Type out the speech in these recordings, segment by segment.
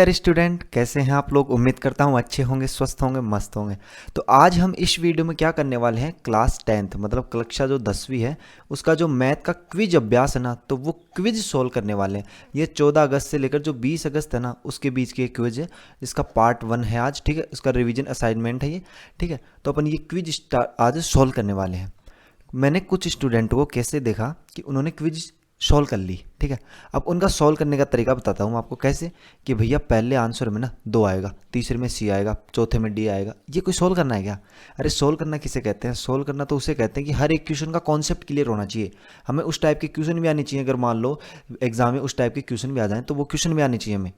प्यारे स्टूडेंट, कैसे हैं आप लोग। उम्मीद करता हूँ अच्छे होंगे, स्वस्थ होंगे, मस्त होंगे। तो आज हम इस वीडियो में क्या करने वाले हैं, क्लास 10th मतलब कक्षा जो 10वीं है उसका जो मैथ का क्विज अभ्यास है ना, तो वो क्विज सोल्व करने वाले हैं। ये 14 अगस्त से लेकर जो 20 अगस्त है ना, उसके बीच की क्विज है, जिसका पार्ट 1 है आज। ठीक है, उसका रिविजन असाइनमेंट है ये। ठीक है, तो अपन ये क्विज आज सोल्व करने वाले हैं। मैंने कुछ स्टूडेंट को कैसे देखा कि उन्होंने क्विज सॉल्व कर ली। ठीक है, अब उनका सॉल्व करने का तरीका बताता हूँ आपको कैसे। कि भैया पहले आंसर में ना 2 आएगा, तीसरे में C आएगा, चौथे में D आएगा। ये कोई सॉल्व करना है क्या? अरे सॉल्व करना किसे कहते हैं? सॉल्व करना तो उसे कहते हैं कि हर एक क्वेश्चन का कॉन्सेप्ट क्लियर होना चाहिए। हमें उस टाइप के क्वेश्चन भी आने चाहिए। अगर मान लो एग्जाम में उस टाइप के क्वेश्चन भी आ जाएँ तो वो क्वेश्चन भी आने चाहिए हमें।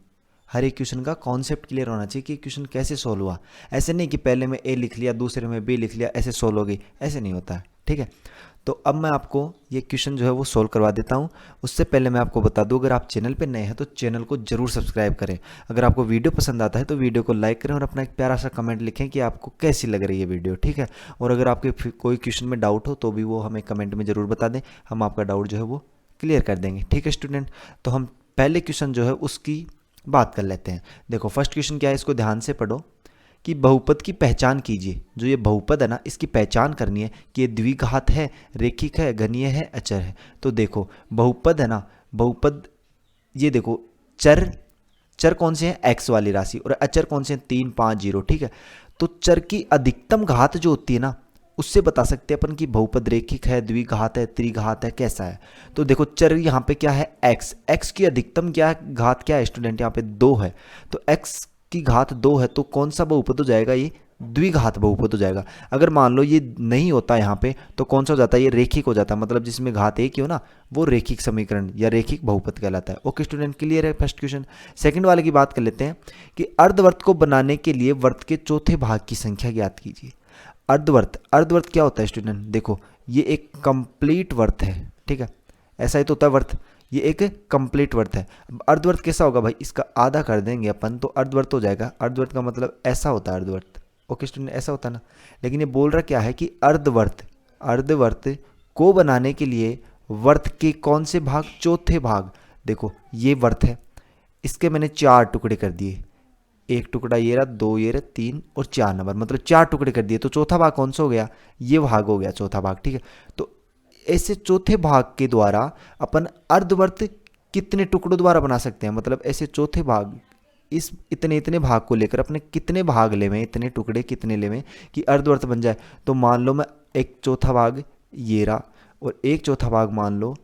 हर एक क्वेश्चन का कॉन्सेप्ट क्लियर होना चाहिए कि क्वेश्चन कैसे सॉल्व हुआ। ऐसे नहीं कि पहले में A लिख लिया, दूसरे में B लिख लिया, ऐसे सॉल्व हो गई। ऐसे नहीं होता है। ठीक है, तो अब मैं आपको ये क्वेश्चन जो है वो सॉल्व करवा देता हूँ। उससे पहले मैं आपको बता दूँ, अगर आप चैनल पे नए हैं तो चैनल को जरूर सब्सक्राइब करें। अगर आपको वीडियो पसंद आता है तो वीडियो को लाइक करें और अपना एक प्यारा सा कमेंट लिखें कि आपको कैसी लग रही है वीडियो। ठीक है, और अगर आपके कोई क्वेश्चन में डाउट हो तो भी वो हमें कमेंट में ज़रूर बता दें, हम आपका डाउट जो है वो क्लियर कर देंगे। ठीक है स्टूडेंट, तो हम पहले क्वेश्चन जो है उसकी बात कर लेते हैं। देखो फर्स्ट क्वेश्चन क्या है, इसको ध्यान से पढ़ो। कि बहुपद की पहचान कीजिए। जो ये बहुपद है ना, इसकी पहचान करनी है कि ये द्विघात है, रेखिक है, घनीय है, अचर है। तो देखो बहुपद है ना, बहुपद ये देखो चर चर कौन से हैं, एक्स वाली राशि, और अचर कौन से हैं, 3 5 0। ठीक है, तो चर की अधिकतम घात जो होती है ना, उससे बता सकते हैं अपन कि बहुपद रेखिक है, द्विघात है, त्रिघात है, कैसा है। तो देखो चर यहाँ पे क्या है, एक्स। एक्स की अधिकतम क्या है, घात क्या है स्टूडेंट, यहाँ पे 2 है। तो एक्स की घात 2 है तो कौन सा बहुपद हो जाएगा, ये द्विघात बहुपद हो जाएगा। अगर मान लो ये नहीं होता यहाँ पे तो कौन सा हो जाता है, ये रेखिक हो जाता है। मतलब जिसमें घात एक ही हो ना, वो रेखिक समीकरण या रेखिक बहुपद कहलाता है। ओके स्टूडेंट, क्लियर है फर्स्ट क्वेश्चन। सेकंड वाले की बात कर लेते हैं कि अर्धवर्त को बनाने के लिए वर्त के चौथे भाग की संख्या ज्ञात कीजिए। अर्धवर्त, अर्धवर्त क्या होता है स्टूडेंट, देखो ये एक कंप्लीट वर्त है। ठीक है, ऐसा ही तो होता है वर्त, ये एक कंप्लीट वर्त है। अर्धवर्त कैसा होगा भाई, इसका आधा कर देंगे अपन तो अर्धवर्त हो जाएगा। अर्धवर्त का मतलब ऐसा होता है अर्धवर्त। ओके स्टूडेंट, ऐसा होता है ना। लेकिन ये बोल रहा क्या है कि अर्धवर्त, अर्धवर्त को बनाने के लिए वर्त के कौन से भाग, चौथे भाग। देखो ये वर्त है, इसके मैंने 4 टुकड़े कर दिए। एक टुकड़ा ये रहा, 2 ये रहा, 3 और 4 नंबर, मतलब 4 टुकड़े कर दिए। तो चौथा भाग कौन सा हो गया, ये भाग हो गया चौथा भाग। ठीक है, तो ऐसे चौथे भाग के द्वारा अपन अर्धवर्त कितने टुकड़ों द्वारा बना सकते हैं। मतलब ऐसे चौथे भाग, इस इतने इतने भाग को लेकर अपने कितने भाग लेवें, इतने टुकड़े कितने लेवें कि अर्धवर्त बन जाए। तो मान लो मैं एक चौथा भाग ये रहा और एक चौथा भाग मान लो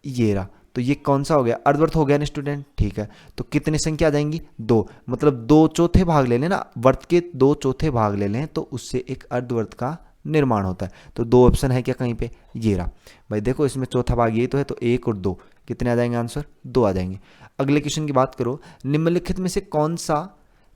ये रहा, तो ये कौन सा हो गया, अर्धवर्त हो गया ना स्टूडेंट। ठीक है, तो कितनी संख्या आ जाएंगी, 2। मतलब 2 चौथे भाग ले लें ना, वर्त के 2 चौथे भाग ले लें तो उससे एक अर्धवर्त का निर्माण होता है। तो 2 ऑप्शन है क्या कहीं पे, ये रहा भाई। देखो इसमें चौथा भाग ये तो है, तो 1 और 2 कितने आ जाएंगे, आंसर 2 आ जाएंगे। अगले क्वेश्चन की बात करो, निम्नलिखित में से कौन सा,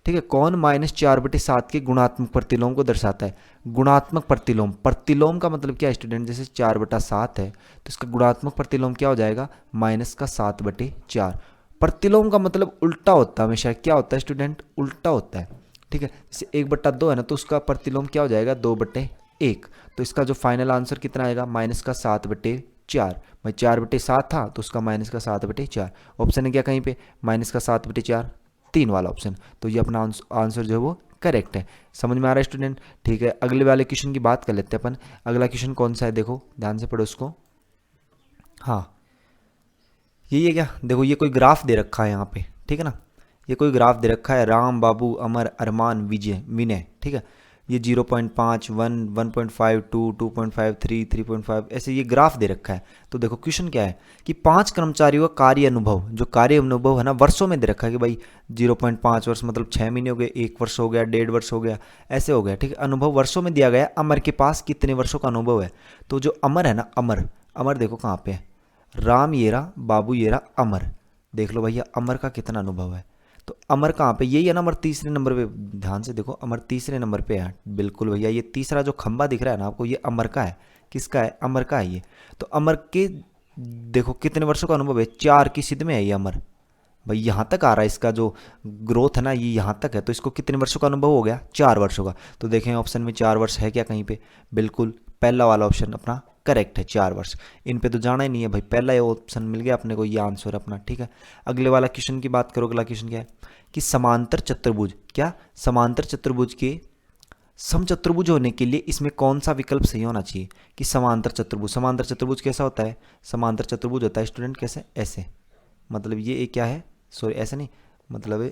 ठीक है, कौन -4/7 के गुणात्मक प्रतिलोम को दर्शाता है। गुणात्मक प्रतिलोम, प्रतिलोम का मतलब क्या है स्टूडेंट, जैसे 4/7 है तो इसका गुणात्मक प्रतिलोम क्या हो जाएगा, -7/4। प्रतिलोम का मतलब उल्टा होता है हमेशा, क्या होता है स्टूडेंट, उल्टा होता है। ठीक है, जैसे 1/2 है ना, तो उसका प्रतिलोम क्या हो जाएगा, 2/1। तो इसका जो फाइनल आंसर कितना आएगा, -7/4। भाई 4/7 था तो उसका -7/4। ऑप्शन है क्या कहीं पे, -7/4, 3 वाला ऑप्शन। तो ये अपना आंसर जो है वो करेक्ट है। समझ में आ रहा है स्टूडेंट। ठीक है, अगले वाले क्वेश्चन की बात कर लेते हैं अपन। अगला क्वेश्चन कौन सा है, देखो ध्यान से पढ़ो उसको। हाँ यही है क्या, देखो ये कोई ग्राफ दे रखा है यहाँ पे। ठीक है ना, ये कोई ग्राफ दे रखा है, राम, बाबू, अमर, अरमान, विजय, विनय। ठीक है, ये 0.5, 1, 1.5, 2, 2.5, 3, 3.5 ऐसे ये ग्राफ दे रखा है। तो देखो क्वेश्चन क्या है कि 5 कर्मचारियों का कार्य अनुभव, जो कार्य अनुभव है ना वर्षों में दे रखा है कि भाई 0.5 वर्ष मतलब 6 महीने हो गए, 1 वर्ष हो गया, 1.5 वर्ष हो गया, ऐसे हो गया। ठीक है, अनुभव वर्षों में दिया गया। अमर के पास कितने वर्षों का अनुभव है। तो जो अमर है ना, अमर, अमर देखो कहाँ पे है, राम ये रहा, बाबू ये रहा, अमर। देख लो भैया अमर का कितना अनुभव है। तो अमर कहाँ पे, यही है ना, अमर तीसरे नंबर पे। ध्यान से देखो, अमर तीसरे नंबर पे है। बिल्कुल भैया, ये तीसरा जो खंबा दिख रहा है ना आपको, ये अमर का है। किसका है, अमर का है ये। तो अमर के देखो कितने वर्षों का अनुभव है, 4 की सिद्ध में है ये अमर। भाई यहाँ तक आ रहा है, इसका जो ग्रोथ है ना ये यहाँ तक है, तो इसको कितने वर्षों का अनुभव हो गया, 4 वर्षों का। तो देखें ऑप्शन में 4 वर्ष है क्या कहीं पे, बिल्कुल पहला वाला ऑप्शन अपना करेक्ट है 4 वर्ष। इन पे तो जाना ही नहीं है भाई, पहला ये ऑप्शन मिल गया अपने को, ये आंसर अपना, ठीक है। अगले वाला क्वेश्चन की बात करो, अगला क्वेश्चन क्या है कि समांतर चतुर्भुज, क्या समांतर चतुर्भुज के समचतुर्भुज होने के लिए इसमें कौन सा विकल्प सही होना चाहिए कि समांतर चतुर्भुज। समांतर चतुर्भुज कैसा होता है, समांतर चतुर्भुज होता है स्टूडेंट कैसे, ऐसे, मतलब ये एक क्या है, सॉरी ऐसे नहीं, मतलब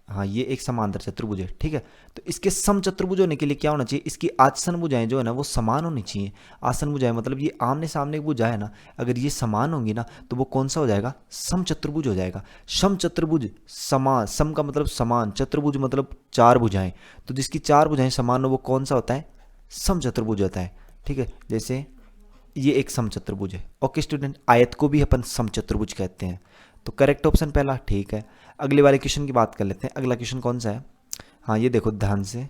हाँ ये एक समांतर चतुर्भुज है, ठीक है। तो इसके समचतुर्भुज होने के लिए क्या होना चाहिए, इसकी आसन भुजाएं जो है ना वो समान होनी चाहिए। आसन भुजाएं मतलब ये आमने सामने की भुजा है ना, अगर ये समान होंगी ना तो वो कौन सा हो जाएगा, समचतुर्भुज हो जाएगा। समचतुर्भुज, समान, सम का मतलब समान, चतुर्भुज मतलब 4 भुजाएं, तो जिसकी 4 भुजाएं समान हो वो कौन सा होता है, समचतुर्भुज होता है, ठीक है। जैसे ये एक समचतुर्भुज है, ओके स्टूडेंट। आयत को भी अपन समचतुर्भुज कहते हैं, तो करेक्ट ऑप्शन पहला, ठीक है। अगले वाले क्वेश्चन की बात कर लेते हैं। अगला क्वेश्चन कौन सा है, हाँ ये देखो ध्यान से,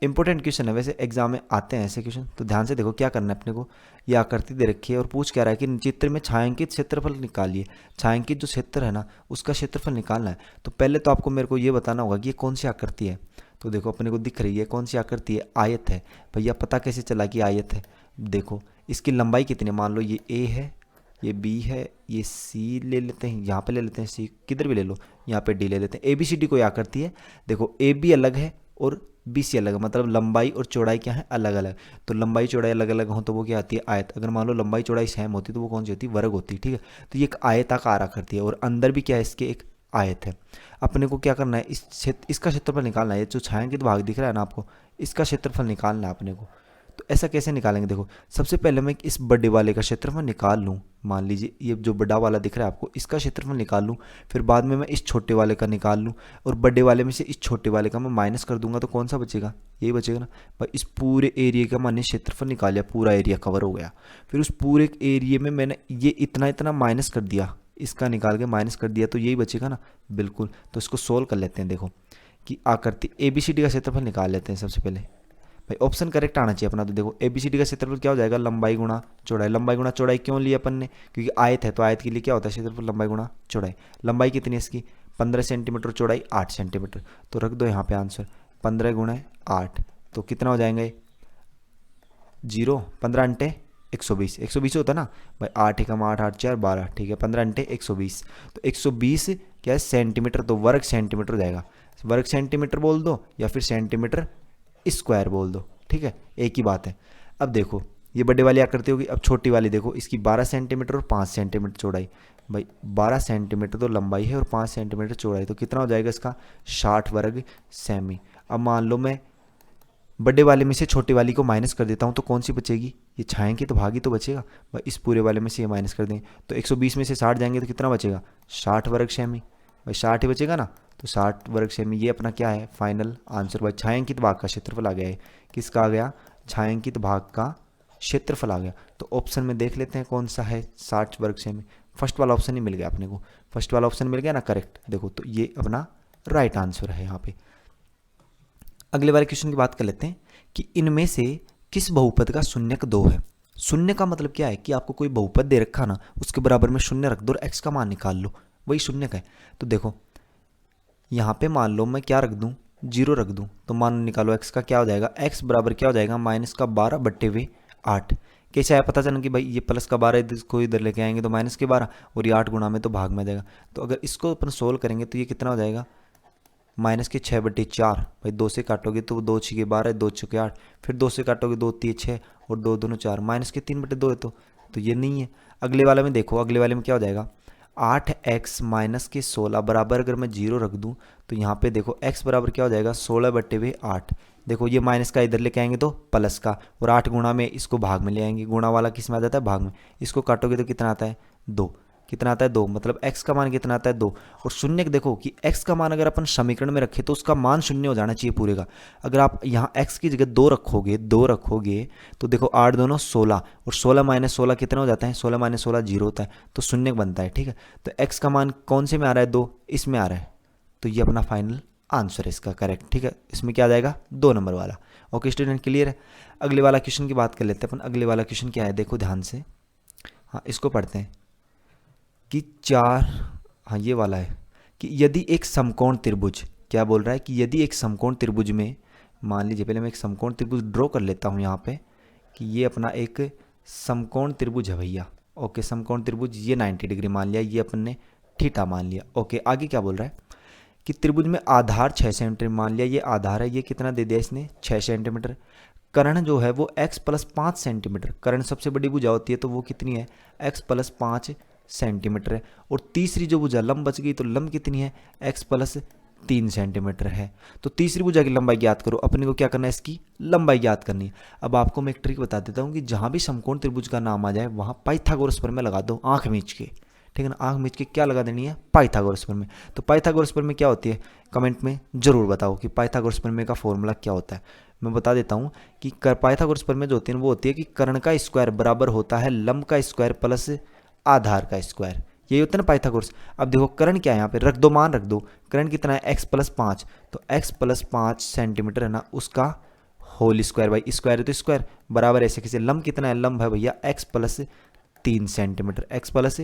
इंपॉर्टेंट क्वेश्चन है, वैसे एग्जाम में आते हैं ऐसे क्वेश्चन, तो ध्यान से देखो क्या करना है अपने को। ये आकृति दे रखी है और पूछ क्या रहा है कि चित्र में छायांकित क्षेत्रफल निकालिए। छायांकित जो क्षेत्र है ना उसका क्षेत्रफल निकालना है। तो पहले तो आपको मेरे को ये बताना होगा कि ये कौन सी आकृति है। तो देखो अपने को दिख रही है कौन सी आकृति है, आयत है। भैया पता कैसे चला कि आयत है, देखो इसकी लंबाई कितनी है, मान लो ये ए है, ये बी है, ये सी ले लेते हैं, यहाँ पे ले लेते हैं सी, किधर भी ले लो, यहाँ पे डी ले लेते हैं। ए बी सी डी कोई आकृति है, देखो ए बी अलग है और बी सी अलग है, मतलब लंबाई और चौड़ाई क्या है, अलग अलग। तो लंबाई चौड़ाई अलग अलग हो तो वो क्या आती है, आयत। अगर मान लो लंबाई चौड़ाई सेम होती तो वो कौन सी होती है, वर्ग होती है, ठीक है। तो ये एक आयताकार आकृति है और अंदर भी क्या है इसके, एक आयत है। अपने को क्या करना है, इस क्षेत्र, इसका क्षेत्रफल निकालना है। ये जो छायांकित भाग दिख रहा है ना आपको, इसका क्षेत्रफल निकालना है अपने को। तो ऐसा कैसे निकालेंगे, देखो सबसे पहले मैं इस बड़े वाले का क्षेत्रफल निकाल लूँ। मान लीजिए ये जो बड़ा वाला दिख रहा है आपको, इसका क्षेत्रफल निकाल लूँ, फिर बाद में मैं इस छोटे वाले का निकाल लूँ और बड़े वाले में से इस छोटे वाले का मैं माइनस कर दूंगा, तो कौन सा बचेगा, यही बचेगा ना भाई। इस पूरे एरिया का मैंने क्षेत्रफल निकाल लिया, पूरा एरिया कवर हो गया। फिर उस पूरे एरिया में मैंने ये इतना इतना माइनस कर दिया, इसका निकाल के माइनस कर दिया, तो यही बचेगा ना, बिल्कुल। तो इसको सोल्व कर लेते हैं, देखो कि आकृति ए बी सी डी का क्षेत्रफल निकाल लेते हैं सबसे पहले। भाई ऑप्शन करेक्ट आना चाहिए अपना। तो देखो ए बी सी डी का क्षेत्रफल क्या हो जाएगा, लंबाई गुणा चौड़ाई। लंबाई गुणा चौड़ाई क्यों लिया अपन ने, क्योंकि आयत है, तो आयत के लिए क्या होता है क्षेत्रफल, लंबाई गुणा चौड़ाई। लंबाई कितनी है इसकी, 15 सेंटीमीटर, चौड़ाई 8 सेंटीमीटर। तो रख दो यहाँ पे आंसर, 15 गुणा 8, तो कितना हो जाएंगे 0, 15 अंटे 120, 120 होता ना भाई, 8 एकम 8, 8 4 12, ठीक है, 15 अंटे 120। तो 120 क्या है सेंटीमीटर, तो वर्ग सेंटीमीटर हो जाएगा। वर्ग सेंटीमीटर बोल दो या फिर सेंटीमीटर स्क्वायर बोल दो, ठीक है, एक ही बात है। अब देखो ये बड़े वाली आकृति होगी, अब छोटी वाली देखो, इसकी 12 सेंटीमीटर और 5 सेंटीमीटर चौड़ाई। भाई 12 सेंटीमीटर तो लंबाई है और 5 सेंटीमीटर चौड़ाई, तो कितना हो जाएगा इसका, 60 वर्ग सेमी। अब मान लो मैं बड़े वाले में से छोटे वाली को माइनस कर देता हूँ, तो कौन सी बचेगी, ये छायांकित तो भागी तो बचेगा भाई। इस पूरे वाले में से ये माइनस कर दें तो 120 में से 60 जाएंगे तो कितना बचेगा, 60 वर्ग सेमी। भाई 60 ही बचेगा ना, तो 60 वर्ग सेमी ये अपना क्या है, फाइनल आंसर। भाई छायांकित भाग का क्षेत्रफल आ गया है, किसका आ गया, छायांकित भाग का क्षेत्रफल आ गया। तो ऑप्शन में देख लेते हैं कौन सा है, 60 वर्ग सेमी। फर्स्ट वाला ऑप्शन ही मिल गया अपने को, फर्स्ट वाला ऑप्शन मिल गया ना करेक्ट। देखो तो ये अपना राइट आंसर है यहाँ पे। अगले वाले क्वेश्चन की बात कर लेते हैं कि इनमें से किस बहुपद का शून्यक 2 है। शून्य का मतलब क्या है कि आपको कोई बहुपद दे रखा ना, उसके बराबर में शून्य रख दो और एक्स का मान निकाल लो, वही शून्यक है। तो देखो यहाँ पे मान लो मैं क्या रख दूँ, 0 रख दूँ, तो मान निकालो एक्स का क्या हो जाएगा, एक्स बराबर क्या हो जाएगा, माइनस का 12 बट्टे हुए 8। कैसे आया पता चला कि भाई ये प्लस का 12 इसको इधर लेके आएंगे तो माइनस के 12 और ये 8 गुणा में तो भाग में जाएगा। तो अगर इसको अपन सोल्व करेंगे तो ये कितना हो जाएगा, माइनस के 6 बट्टे 4। भाई 2 से काटोगे तो 2 6 12, 2 6 8, फिर 2 से काटोगे 2 3 6 और 2 दूनो 4, माइनस के 3 बट्टे 2 है, तो ये नहीं है। अगले वाले में देखो, अगले वाले में क्या हो जाएगा, 8x माइनस के 16 बराबर अगर मैं 0 रख दूं तो यहाँ पे देखो x बराबर क्या हो जाएगा, 16 बट्टे हुए 8। देखो ये माइनस का इधर लेके आएंगे तो प्लस का, और 8 गुणा में इसको भाग में ले आएंगे, गुणा वाला किस में आ जाता है, भाग में। इसको काटोगे तो कितना आता है, 2। कितना आता है, 2, मतलब x का मान कितना आता है, 2। और शून्य देखो कि x का मान अगर अपन समीकरण में रखें तो उसका मान शून्य हो जाना चाहिए पूरे का। अगर आप यहाँ x की जगह 2 रखोगे तो देखो 8 दोनों 16, और 16 माइनस 16 कितना हो जाता है, 16 माइनस 16 0 होता है, तो शून्य बनता है, ठीक है। तो x का मान कौन से में आ रहा है, 2, इसमें आ रहा है, तो ये अपना फाइनल आंसर है इसका करेक्ट, ठीक है। इसमें क्या आ जाएगा, 2 नंबर वाला। ओके स्टूडेंट, क्लियर है। अगले वाला क्वेश्चन की बात कर लेते हैं अपन। अगले वाला क्वेश्चन क्या है, देखो ध्यान से, हाँ इसको पढ़ते हैं कि 4, हाँ ये वाला है कि यदि एक समकोण त्रिभुज, क्या बोल रहा है कि यदि एक समकोण त्रिभुज में, मान लीजिए पहले मैं एक समकोण त्रिभुज ड्रॉ कर लेता हूँ यहाँ पे, कि ये अपना एक समकोण त्रिभुज है भैया। ओके, समकोण त्रिभुज ये 90 डिग्री मान लिया, ये अपन ने थीटा मान लिया। ओके, आगे क्या बोल रहा है कि त्रिभुज में आधार 6 सेंटीमीटर मान लिया, ये आधार है, ये कितना दे दिया इसने 6 सेंटीमीटर। कर्ण जो है वो x प्लस 5 सेंटीमीटर, कर्ण सबसे बड़ी भुजा होती है तो वो कितनी है x प्लस 5 सेंटीमीटर है। और तीसरी जो भुजा लंब बच गई तो लंब कितनी है x प्लस 3 सेंटीमीटर है। तो तीसरी भुजा की लंबाई ज्ञात करो, अपने को क्या करना है इसकी लंबाई ज्ञात करनी है। अब आपको मैं एक ट्रिक बता देता हूँ कि जहाँ भी समकोण त्रिभुज का नाम आ जाए वहाँ पाइथागोरस प्रमेय लगा दो आंख मीच के, ठीक है ना। आंख मीच के क्या लगा देनी है पाइथागोरस प्रमेय। तो पाइथागोरस प्रमेय क्या होती है कमेंट में जरूर बताओ कि पाइथागोरस प्रमेय का फॉर्मूला क्या होता है। मैं बता देता हूँ कि पाइथागोरस प्रमेय जो होती है वो होती है कि कर्ण का स्क्वायर बराबर होता है लंब का स्क्वायर प्लस आधार का स्क्वायर, यही होता है ना पाइथागोरस। अब देखो कर्ण क्या है यहाँ पे रख दो, मान रख दो, कर्ण कितना है x प्लस 5, तो x प्लस 5 सेंटीमीटर है ना, उसका होल स्क्वायर, भाई स्क्वायर है तो स्क्वायर बराबर ऐसे कैसे, लंब कितना है, लंब है भैया x plus 3 centimetre, x plus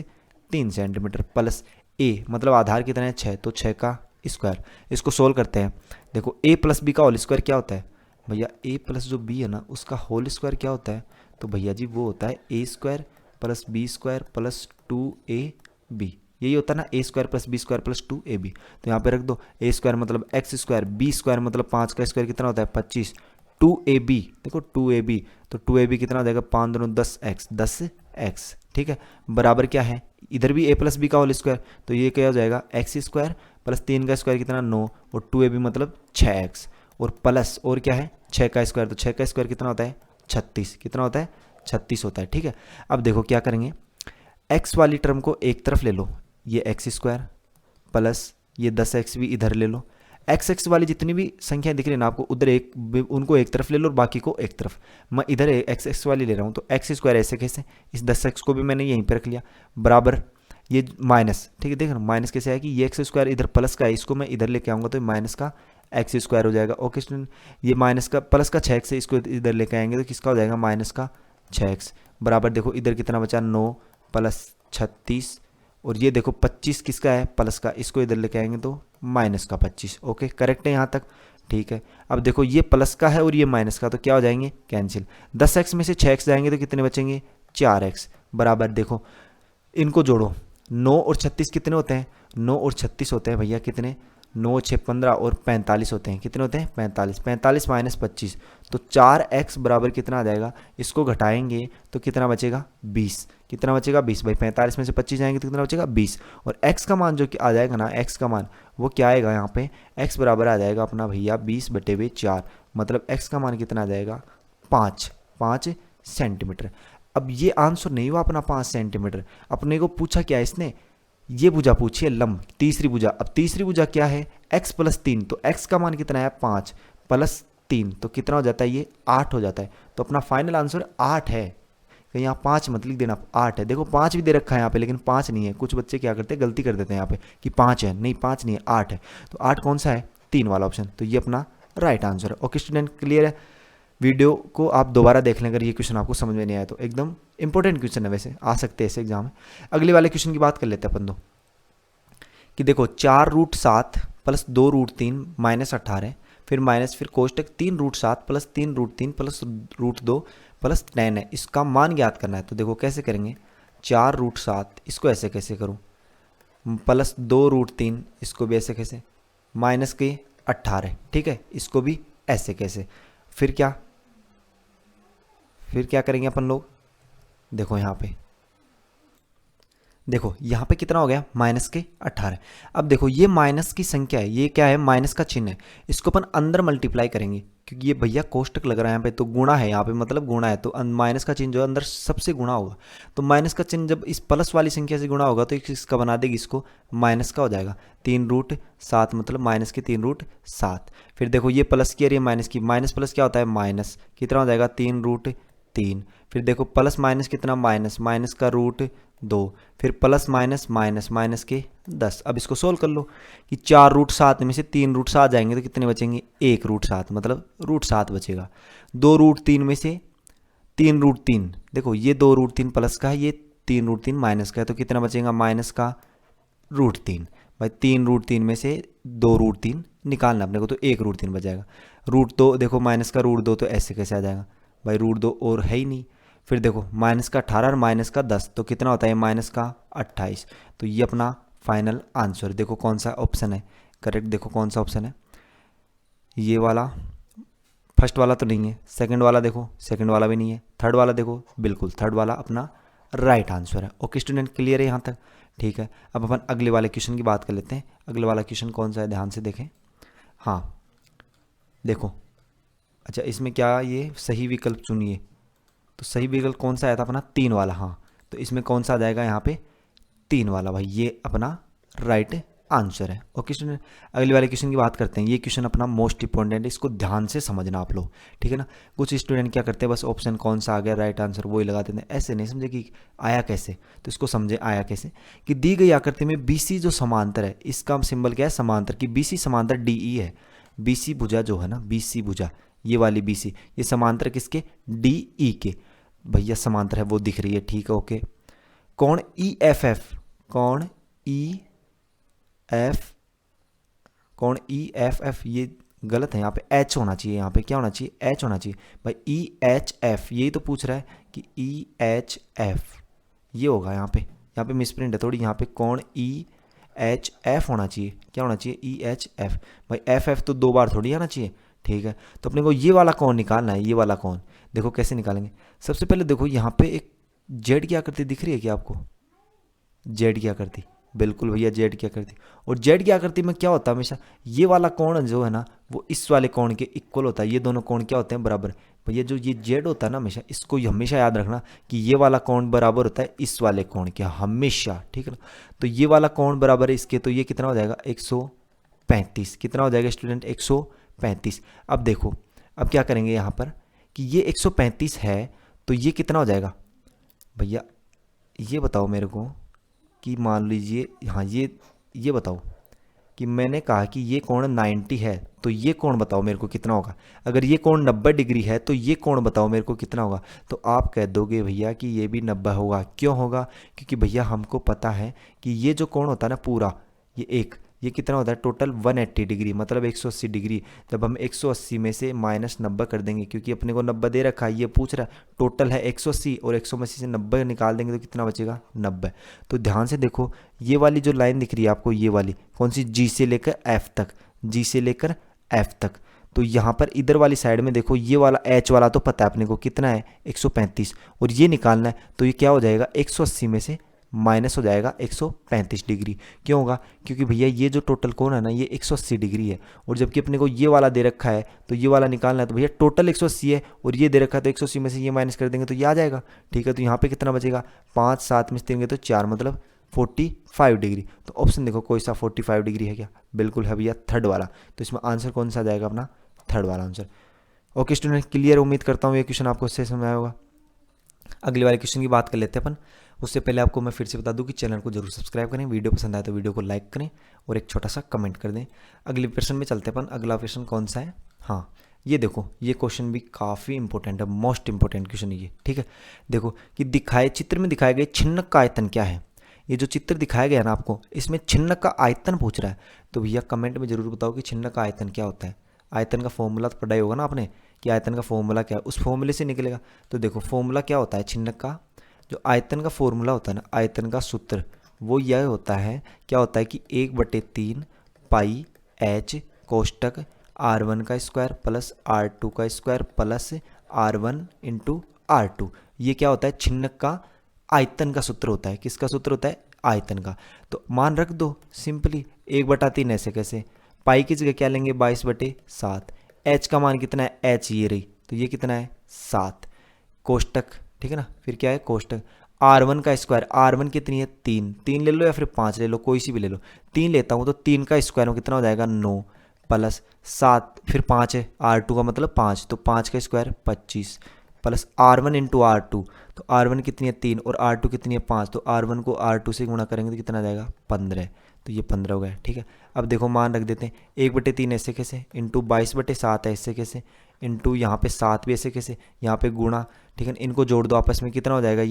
3 centimetre plus a मतलब आधार कितना है 6, तो 6 का स्क्वायर। इसको सोल्व करते हैं। देखो a प्लस बी का होल स्क्वायर क्या होता है भैया, a प्लस जो b है ना उसका होल स्क्वायर क्या होता है, तो भैया जी वो होता है a square plus B square plus 2ab, यही होता है ना a square plus B square plus 2ab। तो यहाँ पे रख दो a स्क्वायर मतलब x स्क्वायर, b स्क्वायर मतलब 5 का स्क्वायर कितना होता है 25, 2ab देखो 2ab, तो 2ab कितना हो जाएगा 5 दूनी 10x, 10x, ठीक है, बराबर क्या है इधर भी a प्लस बी का होल स्क्वायर, तो ये क्या हो जाएगा x स्क्वायर प्लस 3 का स्क्वायर कितना 9 और 2ab मतलब 6x और प्लस और क्या है 6 का स्क्वायर, तो 6 का स्क्वायर कितना होता है 36, कितना होता है 36 होता है, ठीक है। अब देखो क्या करेंगे, x वाली टर्म को एक तरफ ले लो, ये एक्स स्क्वायर प्लस ये 10x भी इधर ले लो, x वाली जितनी भी संख्या दिख रही है ना आपको उधर एक उनको एक तरफ ले लो और बाकी को एक तरफ। मैं इधर x वाली ले रहा हूँ तो एक्स स्क्वायर ऐसे कैसे, इस 10x को भी मैंने यहीं पे रख लिया बराबर ये माइनस, ठीक है, देख रहे माइनस कैसे है कि ये एक्स स्क्वायर इधर प्लस का है, इसको मैं इधर लेके आऊँगा तो माइनस का एक्स स्क्वायर हो जाएगा। ओके स्टूडेंट, ये माइनस का प्लस का 6x है, इसको इधर लेके आएंगे तो किसका हो जाएगा माइनस का 6x बराबर, देखो इधर कितना बचा 9 प्लस 36 और ये देखो 25 किसका है प्लस का, इसको इधर लेके आएंगे तो माइनस का 25। ओके करेक्ट है यहाँ तक, ठीक है। अब देखो ये प्लस का है और ये माइनस का, तो क्या हो जाएंगे कैंसिल, 10x में से 6x जाएंगे तो कितने बचेंगे 4x बराबर, देखो इनको जोड़ो 9 और 36 कितने होते हैं, 9 और 36 होते हैं भैया कितने 9 6 15 और 45 होते हैं, कितने होते हैं 45, 45 माइनस 25 तो 4x बराबर कितना आ जाएगा, इसको घटाएंगे तो कितना बचेगा 20, कितना बचेगा 20, भाई 45 में से 25 जाएंगे तो कितना बचेगा 20 और x का मान जो कि आ जाएगा ना, x का मान वो क्या आएगा यहाँ पे, x बराबर आ जाएगा अपना भैया 20/4 मतलब x का मान कितना आ जाएगा 5 सेंटीमीटर। अब ये आंसर नहीं हुआ अपना 5 सेंटीमीटर, अपने को पूछा क्या है इसने, ये भुजा पूछी है लंब, तीसरी भुजा। अब तीसरी भुजा क्या है x प्लस 3, तो x का मान कितना है 5 प्लस 3 तो कितना हो जाता है ये 8 हो जाता है। तो अपना फाइनल आंसर 8 है, कहीं यहाँ 5 मत लिख देना, 8 है। देखो 5 भी दे रखा है यहाँ पे लेकिन 5 नहीं है, कुछ बच्चे क्या करते हैं गलती कर देते हैं यहाँ पे कि 5 है, नहीं 5 नहीं है 8 है। तो 8 कौन सा है 3 वाला ऑप्शन, तो ये अपना राइट आंसर है। ओके स्टूडेंट क्लियर है, वीडियो को आप दोबारा देख लें अगर ये क्वेश्चन आपको समझ में नहीं आया तो, एकदम इंपॉर्टेंट क्वेश्चन है, वैसे आ सकते हैं ऐसे एग्जाम में। अगले वाले क्वेश्चन की बात कर लेते हैं अपन दो कि देखो 4√7 प्लस 2√3 माइनस 18, फिर माइनस फिर कोष्टक 3√7 प्लस 3√3 प्लस √2 प्लस 10 है, इसका मान ज्ञात करना है। तो देखो कैसे करेंगे, 4√7 इसको ऐसे कैसे करूँ प्लस 2√3 इसको भी ऐसे कैसे, माइनस के 18 ठीक है, इसको भी ऐसे कैसे, फिर क्या करेंगे अपन लोग, देखो यहाँ पे कितना हो गया माइनस के 18। अब देखो ये माइनस की संख्या है, ये क्या है माइनस का चिन्ह है, इसको अपन अंदर मल्टीप्लाई करेंगे क्योंकि ये भैया कोष्टक लग रहा है यहाँ पे, तो गुणा है यहाँ पे मतलब गुणा है, तो माइनस का चिन्ह जो है अंदर सबसे गुणा होगा। तो माइनस का चिन्ह जब इस प्लस वाली संख्या से गुणा होगा तो इसका बना देगी, इसको माइनस का हो जाएगा 3√7 मतलब माइनस के 3√7। फिर देखो ये प्लस की और ये माइनस की, माइनस प्लस क्या होता है माइनस, कितना हो जाएगा 3√3। फिर देखो प्लस माइनस कितना माइनस का √2, फिर प्लस माइनस माइनस के 10। अब इसको सोल्व कर कि 4√7 में से 3√7 जाएंगे तो कितने बचेंगे 1√7 मतलब √7 बचेगा। 2√3 में से 3√3, देखो ये 2√3 प्लस का है, ये 3√3 माइनस का है, तो कितना बचेगा माइनस का √3। भाई 3√3 में से 2√3 निकालना अपने को, तो 1√3 बच जाएगा। √2 देखो माइनस का √2 तो ऐसे कैसे आ जाएगा भाई, √2 और है ही नहीं, फिर देखो माइनस का 18 और माइनस का 10, तो कितना होता है माइनस का 28। तो ये अपना फाइनल आंसर। देखो कौन सा ऑप्शन है करेक्ट, देखो कौन सा ऑप्शन है, ये वाला। फर्स्ट वाला तो नहीं है, सेकंड वाला देखो, सेकंड वाला भी नहीं है, थर्ड वाला देखो, बिल्कुल थर्ड वाला अपना राइट आंसर है। ओके स्टूडेंट, क्लियर है यहाँ तक? ठीक है, अब अपन अगले वाले क्वेश्चन की बात कर लेते हैं। अगले वाला क्वेश्चन कौन सा है, ध्यान से देखें। हाँ देखो, अच्छा इसमें क्या ये सही विकल्प चुनिए, तो सही विकल्प कौन सा आया था अपना 3 वाला। हाँ तो इसमें कौन सा आ जाएगा यहाँ पे 3 वाला, भाई ये अपना राइट आंसर है। ओके स्टूडेंट, अगले वाले क्वेश्चन की बात करते हैं। ये क्वेश्चन अपना मोस्ट इंपॉर्टेंट है, इसको ध्यान से समझना आप लोग, ठीक है ना। कुछ स्टूडेंट क्या करते हैं, बस ऑप्शन कौन सा आ गया राइट आंसर वही लगा देते हैं, ऐसे नहीं समझे कि आया कैसे। तो इसको समझे आया कैसे, कि दी गई आकृति में BC जो समांतर है, इसका सिंबल क्या है समांतर, कि BC समांतर DE है। BC भुजा जो है ना, BC भुजा ये वाली BC, ये समांतर किसके, DE के। भैया समांतर है वो दिख रही है, ठीक है ओके। कौन EFF, कौन EFF, ये गलत है, यहाँ पे H होना चाहिए, यहाँ पे क्या होना चाहिए H होना चाहिए भाई। EHF यही तो पूछ रहा है कि EHF ये होगा यहाँ पे मिसप्रिंट है थोड़ी, यहाँ पे कौन EHF होना चाहिए, क्या होना चाहिए EHF। भाई FF तो 2 बार थोड़ी आना चाहिए, ठीक है। तो अपने को ये वाला कौन निकालना है, ये वाला कौन। देखो कैसे निकालेंगे, सबसे पहले देखो यहाँ पे एक जेड की आकृति दिख रही है क्या आपको, जेड की आकृति, बिल्कुल भैया जेड की आकृति। और जेड की आकृति में क्या होता है हमेशा, ये वाला कोण जो है ना वो इस वाले कोण के इक्वल होता है, ये दोनों कोण क्या होते हैं बराबर। भैया जो ये जेड होता है ना हमेशा, इसको हमेशा याद रखना कि ये वाला कोण बराबर होता है इस वाले कोण के, हमेशा, ठीक है ना। तो ये वाला कोण बराबर है इसके, तो ये कितना हो जाएगा 135, कितना हो जाएगा स्टूडेंट 135। अब देखो अब क्या करेंगे यहाँ पर कि ये 135 है तो ये कितना हो जाएगा भैया, ये बताओ मेरे को कि मान लीजिए हाँ ये बताओ कि मैंने कहा कि ये कोण 90 है, तो ये कोण बताओ मेरे को कितना होगा। अगर ये कोण 90 डिग्री है तो ये कोण बताओ मेरे को कितना होगा। तो आप कह दोगे भैया कि ये भी 90 होगा, क्यों होगा, क्योंकि भैया हमको पता है कि ये जो कोण होता है ना पूरा, ये कितना होता है टोटल 180 डिग्री, मतलब 180 डिग्री। जब हम 180 में से -90 कर देंगे, क्योंकि अपने को 90 दे रखा है, ये पूछ रहा है टोटल है 180 और 180 से 90 निकाल देंगे तो कितना बचेगा 90। तो ध्यान से देखो ये वाली जो लाइन दिख रही है आपको, ये वाली कौन सी, G से लेकर F तक, G से लेकर F तक। तो यहाँ पर इधर वाली साइड में देखो ये वाला H वाला तो पता है अपने को कितना है 135, और ये निकालना है तो ये क्या हो जाएगा 180 में से माइनस हो जाएगा 135 डिग्री। क्यों होगा, क्योंकि भैया ये जो टोटल कोण है ना ये 180 डिग्री है, और जबकि अपने को ये वाला दे रखा है तो ये वाला निकालना है, तो भैया टोटल 180 है और ये दे रखा है तो 180 में से ये माइनस कर देंगे तो ये आ जाएगा, ठीक है। तो यहाँ पे कितना बचेगा 5 7 में से देंगे तो 4, मतलब 45 डिग्री। तो ऑप्शन देखो कोई सा 45 डिग्री है क्या, बिल्कुल है भैया थर्ड वाला। तो इसमें आंसर कौन सा आ जाएगा अपना थर्ड वाला आंसर। ओके स्टूडेंट क्लियर, उम्मीद करता हूँ ये क्वेश्चन आपको अच्छे समझ आया होगा। अगले वाले क्वेश्चन की बात कर लेते हैं अपन। उससे पहले आपको मैं फिर से बता दूं कि चैनल को जरूर सब्सक्राइब करें, वीडियो पसंद आए तो वीडियो को लाइक करें और एक छोटा सा कमेंट कर दें। अगले प्रश्न में चलते हैं अपन। अगला प्रश्न कौन सा है, हाँ ये देखो, ये क्वेश्चन भी काफ़ी इंपॉर्टेंट है, मोस्ट इंपॉर्टेंट क्वेश्चन है ये, ठीक है। देखो कि चित्र में दिखाए गए छिन्नक का आयतन क्या है। ये जो चित्र दिखाया गया ना आपको, इसमें छिन्नक का आयतन पूछ रहा है, तो भैया कमेंट में जरूर बताओ कि छिन्नक का आयतन क्या होता है। आयतन का फॉर्मूला तो पढ़ा ही होगा ना आपने कि आयतन का फॉर्मूला क्या है, उस फॉर्मूले से निकलेगा। तो देखो फॉर्मूला क्या होता है छिन्नक का, जो आयतन का फॉर्मूला होता है ना, आयतन का सूत्र वो यह होता है, क्या होता है कि 1/3 पाई h कोष्टक r1 का स्क्वायर प्लस r2 का square plus r1 into r2। ये क्या होता है छिन्नक का आयतन का सूत्र होता है। किसका सूत्र होता है, आयतन का। तो मान रख दो सिंपली 1/3, ऐसे कैसे, पाई की जगह क्या लेंगे 22/7, h का मान कितना है h ये रही, तो ये कितना है 7 कोष्टक, ठीक है ना। फिर क्या है कोष्टक r1 का स्क्वायर, r1 कितनी है 3 ले लो या फिर 5 ले लो, कोई सी भी ले लो। 3 लेता हूँ तो 3 का स्क्वायर में कितना हो जाएगा 9 प्लस 7, फिर 5 है r2 का मतलब 5, तो 5 का square 25 plus r1 into r2, तो r1 कितनी है 3 और r2 कितनी है 5, तो r1 को r2 से गुणा करेंगे तो कितना आ जाएगा 15, तो ये 15 हो गया, ठीक है। अब देखो मान रख देते हैं 1/3 ऐसे कैसे, इंटू 22/7 ऐसे कैसे, इंटू यहाँ पे 7 भी ऐसे कैसे, यहाँ पे गुणा, ठीक है। इनको जोड़ दो आपस में, कितना हो जाएगा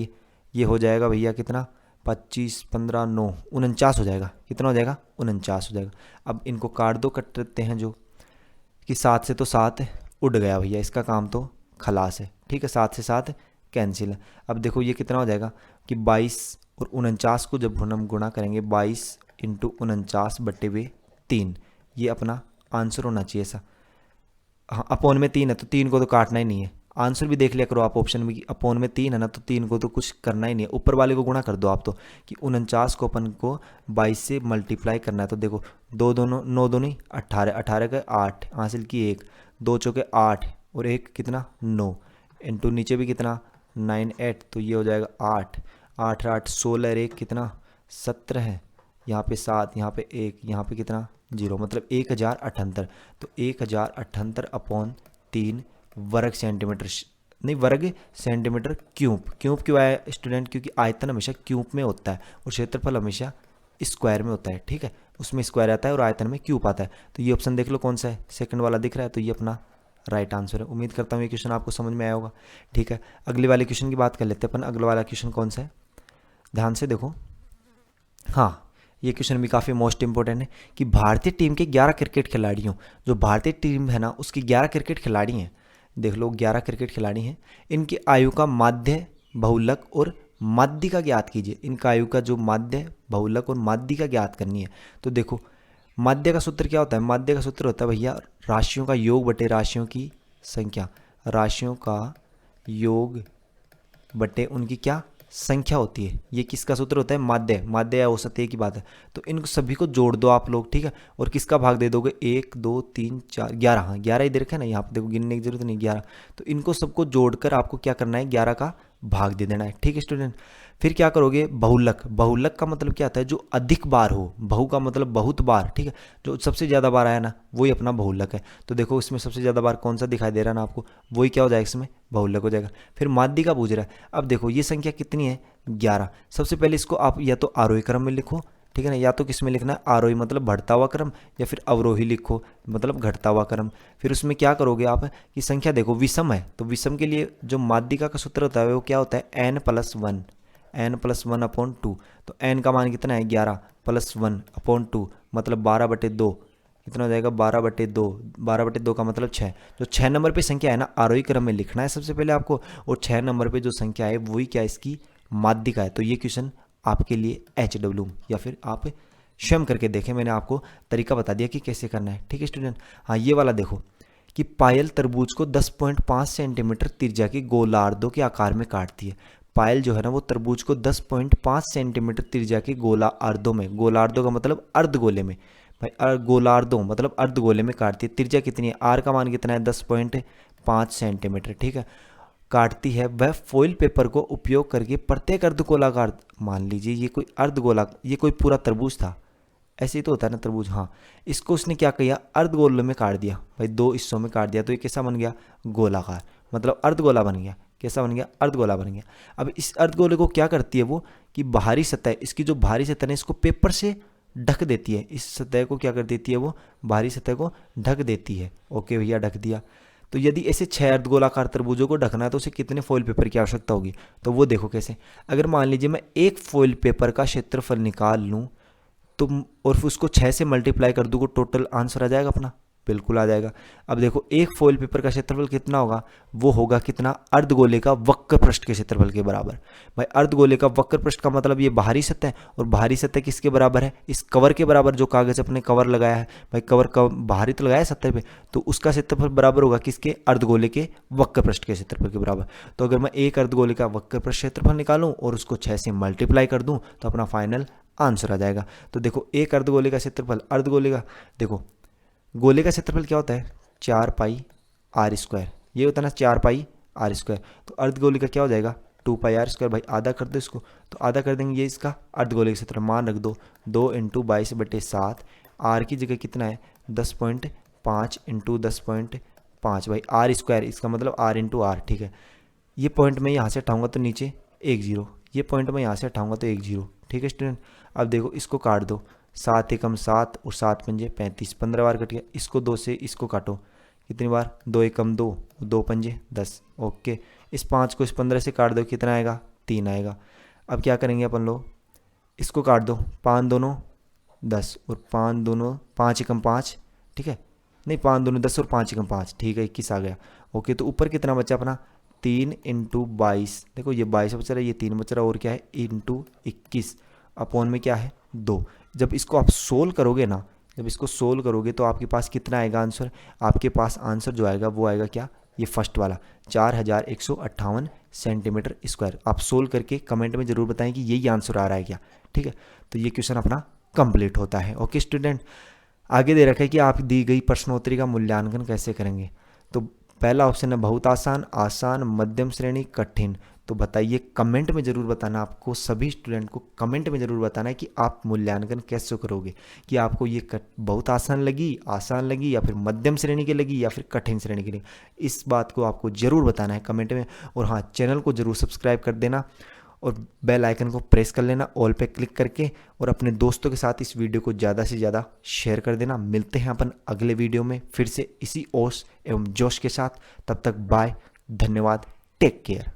ये हो जाएगा भैया कितना 25 15 9 49 हो जाएगा, कितना हो जाएगा 49 हो जाएगा। अब इनको काट दो, कट देते हैं जो कि 7 से तो 7 उड़ गया भैया, इसका काम तो खलास है, ठीक है। 7 से 7 कैंसिल है। अब देखो ये कितना हो जाएगा कि 22 और 49 को जब हम गुणा करेंगे 22 इंटू 49/3, ये अपना आंसर होना चाहिए ऐसा। हाँ, अपोन में 3 है तो 3 को तो काटना ही नहीं है। आंसर भी देख लिया करो आप ऑप्शन में कि अपोन में 3 है ना, तो 3 को तो कुछ करना ही नहीं है, ऊपर वाले को गुणा कर दो आप तो, कि 49 को अपन को 22 से मल्टीप्लाई करना है। तो देखो 2 दोनों 9 दोनों 18, 18 का 8 हासिल की 1, 2 चौके 8 और 1 कितना 9, इंटू नीचे भी कितना 9 8, तो ये हो जाएगा 8, 8 8 16 और 1 कितना 17 है, यहाँ पे 7, यहाँ पे 1, यहाँ पे कितना 0, मतलब 1078। तो 1078 अपॉन 3 वर्ग सेंटीमीटर, नहीं वर्ग सेंटीमीटर क्यूब। क्यूब क्यों आया स्टूडेंट? क्योंकि आयतन हमेशा क्यूब में होता है और क्षेत्रफल हमेशा स्क्वायर में होता है, ठीक है, उसमें स्क्वायर आता है और आयतन में क्यूब आता है। तो ये ऑप्शन देख लो कौन सा है, सेकंड वाला दिख रहा है, तो ये अपना राइट आंसर है। उम्मीद करता हूँ ये क्वेश्चन आपको समझ में आया होगा, ठीक है। अगले वाले क्वेश्चन की बात कर लेते हैं अपन। अगला वाला क्वेश्चन कौन सा है, ध्यान से देखो। हाँ, ये क्वेश्चन भी काफ़ी मोस्ट इंपॉर्टेंट है कि भारतीय टीम के 11 क्रिकेट खिलाड़ियों, जो भारतीय टीम है ना उसकी 11 क्रिकेट खिलाड़ी हैं, देख लो 11 क्रिकेट खिलाड़ी हैं, इनकी आयु का माध्य, बहुलक और माध्यिका ज्ञात कीजिए। इनका आयु का जो माध्य, बहुलक और माध्यिका ज्ञात करनी है। तो देखो माध्य का सूत्र क्या होता है? माध्य का सूत्र होता है भैया राशियों का योग बटे राशियों की संख्या, राशियों का योग बटे उनकी क्या संख्या होती है। ये किसका सूत्र होता है? माध्य, माध्य या औसत एक ही बात है। तो इन सभी को जोड़ दो आप लोग, ठीक है, और किसका भाग दे दोगे? 1 2 3 4 11, हाँ 11 इधर रखा है ना, यहाँ पे देखो गिनने की जरूरत नहीं, 11। तो इनको सबको जोड़कर आपको क्या करना है? 11 का भाग दे देना है, ठीक है स्टूडेंट। फिर क्या करोगे? बहुलक, बहुलक का मतलब क्या होता है? जो अधिक बार हो, बहु का मतलब बहुत बार, ठीक है, जो सबसे ज़्यादा बार आया ना वही अपना बहुलक है। तो देखो इसमें सबसे ज़्यादा बार कौन सा दिखाई दे रहा है ना आपको, वही क्या हो जाएगा इसमें? बहुलक हो जाएगा। फिर माध्यिका पूछ रहा है, अब देखो ये संख्या कितनी है? 11। सबसे पहले इसको आप या तो आरोही क्रम में लिखो, ठीक है ना, या तो किस में लिखना है? आरोही मतलब बढ़ता हुआ क्रम, या फिर अवरोही लिखो मतलब घटता हुआ क्रम। फिर उसमें क्या करोगे आप कि संख्या देखो विषम है, तो विषम के लिए जो माध्यिका का सूत्र होता है वो क्या होता है? n+1, n+1/2। तो n का मान कितना है? 11 + 1/2 मतलब 12/2, कितना हो जाएगा? 12/2, 12/2 का मतलब 6। जो 6 नंबर पे संख्या है ना आरोही क्रम में लिखना है सबसे पहले आपको, और 6 नंबर पे जो संख्या है वही क्या इसकी माध्यिका है। तो ये क्वेश्चन आपके लिए HW, या फिर आप स्वयं करके देखें, मैंने आपको तरीका बता दिया कि कैसे करना है, ठीक है स्टूडेंट। हाँ, ये वाला देखो कि पायल तरबूज को 10.5 सेंटीमीटर त्रिज्या के गोलार्धों के आकार में काटती है। पायल जो है ना वो तरबूज को 10.5 सेंटीमीटर त्रिज्या के गोलार्धों में, गोलार्धों का मतलब अर्धगोले में, भाई गोलार्धों मतलब अर्धगोले में काटती है। त्रिज्या कितनी है? आर का मान कितना है? 10.5 सेंटीमीटर, ठीक है, काटती है। वह फॉइल पेपर को उपयोग करके प्रत्येक अर्धगोलाकार, मान लीजिए ये कोई अर्धगोला, ये कोई पूरा तरबूज था, ऐसे ही तो होता है ना तरबूज, हाँ, इसको उसने क्या किया? अर्धगोले में काट दिया, भाई 2 हिस्सों में काट दिया, तो ये कैसा बन गया? गोलाकार, मतलब अर्धगोला बन गया। कैसा बन गया? अर्धगोला बन गया। अब इस अर्धगोले को क्या करती है वो कि बाहरी सतह, इसकी जो बाहरी सतह है इसको पेपर से ढक देती है। इस सतह को क्या कर देती है वो? बाहरी सतह को ढक देती है। ओके भैया, ढक दिया। तो यदि ऐसे 6 अर्धगोलाकार तरबूजों को ढकना है तो उसे कितने फॉइल पेपर की आवश्यकता होगी? तो वो देखो कैसे, अगर मान लीजिए मैं एक फॉइल पेपर का क्षेत्रफल निकाल लूँ तो और फिर उसको 6 से मल्टीप्लाई कर दूँ, टोटल आंसर आ जाएगा अपना, बिल्कुल आ जाएगा। अब देखो एक फॉइल पेपर का क्षेत्रफल कितना होगा? वो होगा कितना? अर्धगोले का वक्र पृष्ठ के क्षेत्रफल के बराबर। भाई अर्धगोले का वक्र पृष्ठ का मतलब ये बाहरी सतह, और बाहरी सतह किसके बराबर है? इस कवर के बराबर, जो कागज अपने कवर लगाया है, भाई कवर का बाहरी तो लगाया है सतह पे, तो उसका क्षेत्रफल बराबर होगा किसके? अर्धगोले के वक्र पृष्ठ के क्षेत्रफल के बराबर। तो अगर मैं एक अर्धगोले का वक्र पृष्ठ क्षेत्रफल निकालूं और उसको 6 से मल्टीप्लाई कर दूं तो अपना फाइनल आंसर आ जाएगा। तो देखो एक अर्धगोले का क्षेत्रफल, अर्धगोले का देखो गोले का क्षेत्रफल क्या होता है? 4πr², ये होता है ना 4πr²। तो अर्धगोले का क्या हो जाएगा? 2πr²। भाई आधा कर दो इसको, तो आधा कर देंगे, ये इसका अर्धगोले का क्षेत्रफल मान रख दो 2 × 22/7। आर की जगह कितना है? 10.5 × 10.5, भाई r², इसका मतलब r × r, ठीक है। ये पॉइंट मैं यहाँ से हटाऊंगा तो नीचे 1 0, ये पॉइंट मैं यहाँ से हटाऊंगा तो 1 0, ठीक है स्टूडेंट। अब देखो इसको काट दो, 7 एकम 7 और 7 पंजे 35, 15 बार कट गया। इसको 2 से इसको काटो, कितनी बार? 2 एकम 2, 2 पंजे 10। ओके, इस 5 को इस 15 से काट दो, कितना आएगा? 3 आएगा। अब क्या करेंगे अपन लोग? इसको काट दो, 5 दूनो 10 और 5 दूनो 5 एकम 5, ठीक है, नहीं 5 दूनो 10 और 5 एकम 5, ठीक है, 21 आ गया। ओके, तो ऊपर कितना बचा अपना? 3 इंटू 22, देखो ये 22 बच रहा है, ये 3 बच रहा है, और क्या है इंटू 21 अपॉन में क्या है 2। जब इसको आप सोल्व करोगे ना, जब इसको सोल्व करोगे तो आपके पास कितना आएगा आंसर, आपके पास आंसर जो आएगा वो आएगा क्या, ये फर्स्ट वाला 4158 सेंटीमीटर स्क्वायर। आप सोल्व करके कमेंट में ज़रूर बताएं कि यही आंसर आ रहा है क्या, ठीक है। तो ये क्वेश्चन अपना कंप्लीट होता है। ओके स्टूडेंट, आगे दे रखा है कि आप दी गई प्रश्नोत्तरी का मूल्यांकन कैसे करेंगे। तो पहला ऑप्शन है बहुत आसान, आसान, मध्यम श्रेणी, कठिन। तो बताइए, कमेंट में ज़रूर बताना, आपको सभी स्टूडेंट को कमेंट में ज़रूर बताना है कि आप मूल्यांकन कैसे करोगे, कि आपको ये बहुत आसान लगी या फिर मध्यम श्रेणी की लगी या फिर कठिन श्रेणी की लगी। इस बात को आपको ज़रूर बताना है कमेंट में। और हाँ, चैनल को ज़रूर सब्सक्राइब कर देना और बेल आइकन को प्रेस कर लेना ऑल पे क्लिक करके, और अपने दोस्तों के साथ इस वीडियो को ज़्यादा से ज़्यादा शेयर कर देना। मिलते हैं अपन अगले वीडियो में फिर से इसी ओस एवं जोश के साथ। तब तक बाय, धन्यवाद, टेक केयर।